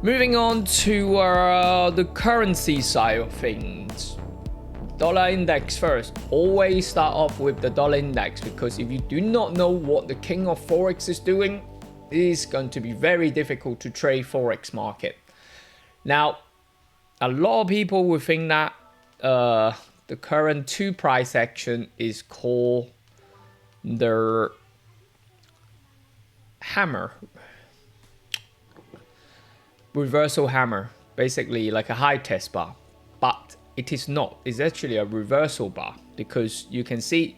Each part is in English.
Moving on to the currency side of things. Dollar index first. Always start off with the dollar index, because if you do not know what the king of Forex is doing, it is going to be very difficult to trade Forex market. Now, a lot of people will think that the current 2 price action is called the hammer. Reversal hammer, basically like a high test bar, but it is not. It's actually a reversal bar, because you can see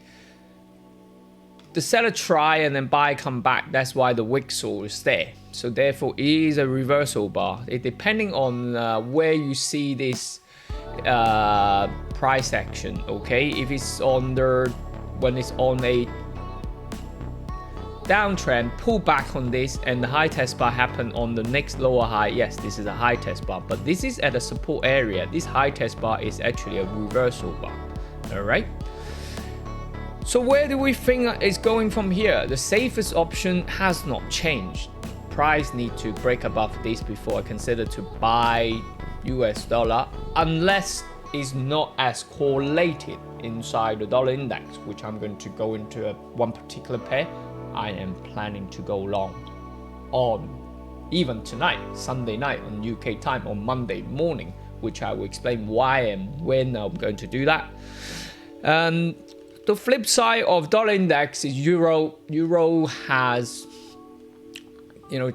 the seller try and then buy come back. That's why the wick saw is there. So therefore it is a reversal bar. It depending on where you see this price action. Okay, if it's on the when it's on a downtrend, pull back on this, and the high test bar happen on the next lower high. Yes, this is a high test bar, but this is at a support area. This high test bar is actually a reversal bar. All right. So where do we think it's going from here? The safest option has not changed. Price need to break above this before I consider to buy US dollar, unless it's not as correlated inside the dollar index, which I'm going to go into one particular pair. I am planning to go long on even tonight, Sunday night on UK time, on Monday morning, which I will explain why and when I'm going to do that. The flip side of dollar index is euro. Euro has,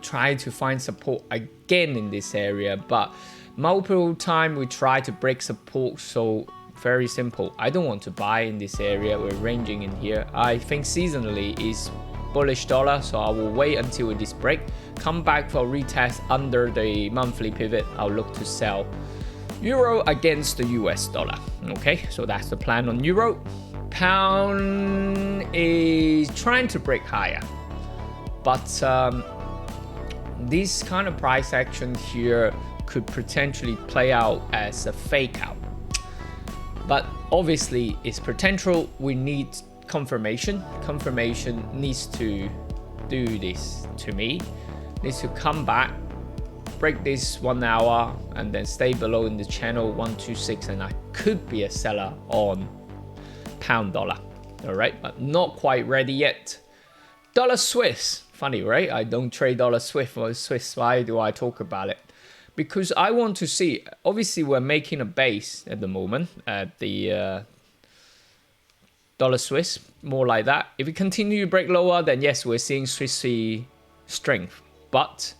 tried to find support again in this area, but multiple times we try to break support. So very simple. I don't want to buy in this area. We're ranging in here. I think seasonally is bullish dollar, so I will wait until this break, come back for retest under the monthly pivot. I'll look to sell euro against the US dollar. Okay, so that's the plan on euro. Pound is trying to break higher, but this kind of price action here could potentially play out as a fake out, but obviously it's potential. We need confirmation needs to do this to me, needs to come back, break this 1 hour, and then stay below in the channel 126, and I could be a seller on pound dollar. All right, but not quite ready yet. Dollar Swiss, funny, right? I don't trade dollar Swiss or Swiss. Why do I talk about it? Because I want to see, obviously we're making a base at the moment at the dollar Swiss, more like that. If we continue to break lower, then yes, we're seeing Swissy strength. But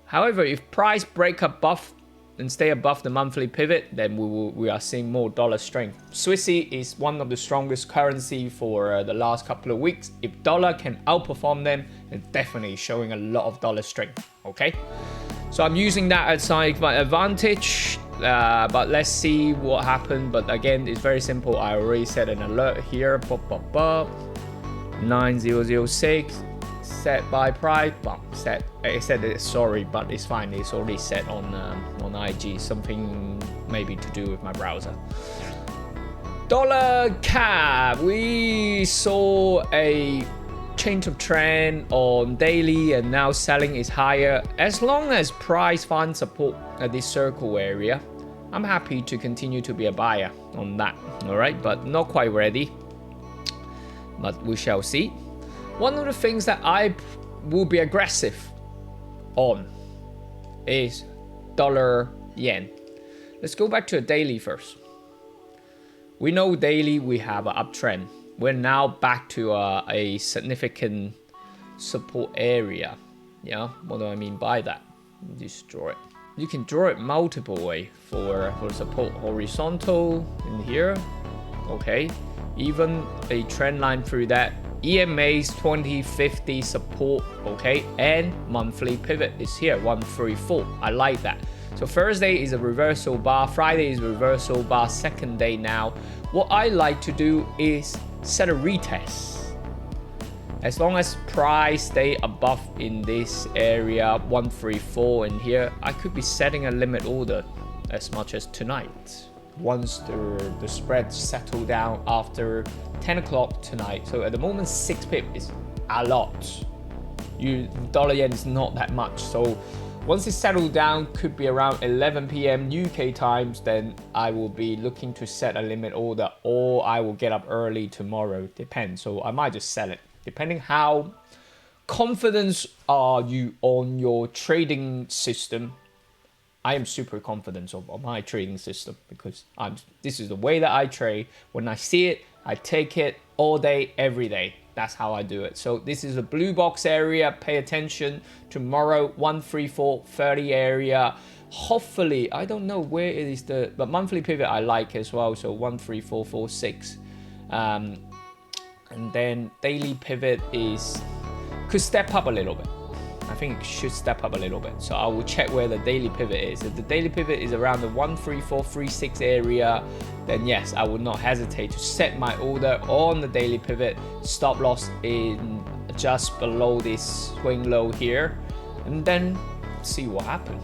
however, if price break above and stay above the monthly pivot, then we are seeing more dollar strength. Swissy is one of the strongest currency for the last couple of weeks. If dollar can outperform them, it's definitely showing a lot of dollar strength. Okay, so I'm using that as my advantage. But let's see what happened. But again, it's very simple. I already set an alert here. 9006 set by price. Well, set. I said it. Sorry, but it's fine. It's already set on IG. Something maybe to do with my browser. Dollar CAD. We saw a change of trend on daily, and now selling is higher. As long as price finds support at this circle area, I'm happy to continue to be a buyer on that. All right, but not quite ready, but we shall see. One of the things that I will be aggressive on is dollar yen. Let's go back to a daily first. We know daily we have an uptrend. We're now back to a significant support area. Yeah, what do I mean by that? Just draw it. You can draw it multiple way for support. Horizontal in here, okay. Even a trend line through that. EMA's 2050 support, okay, and monthly pivot is here, 134. I like that. So Thursday is a reversal bar, Friday is a reversal bar, second day now. What I like to do is set a retest. As long as price stay above in this area, 134 in here, I could be setting a limit order as much as tonight. Once the spread settle down after 10 o'clock tonight. So at the moment, 6 pip is a lot. Dollar yen is not that much. So Once it's settled down, could be around 11 p.m. UK times, then I will be looking to set a limit order, or I will get up early tomorrow, depends. So I might just sell it, depending how confident are you on your trading system. I am super confident of my trading system because this is the way that I trade. When I see it, I take it all day, every day. That's how I do it. So this is a blue box area. Pay attention. Tomorrow, 134.30 area. Hopefully, I don't know where it is but monthly pivot I like as well. So 13446. And then daily pivot could step up a little bit. I think it should step up a little bit. So I will check where the daily pivot is. If the daily pivot is around the 13436 area, then yes, I would not hesitate to set my order on the daily pivot. Stop loss in just below this swing low here, and then see what happens.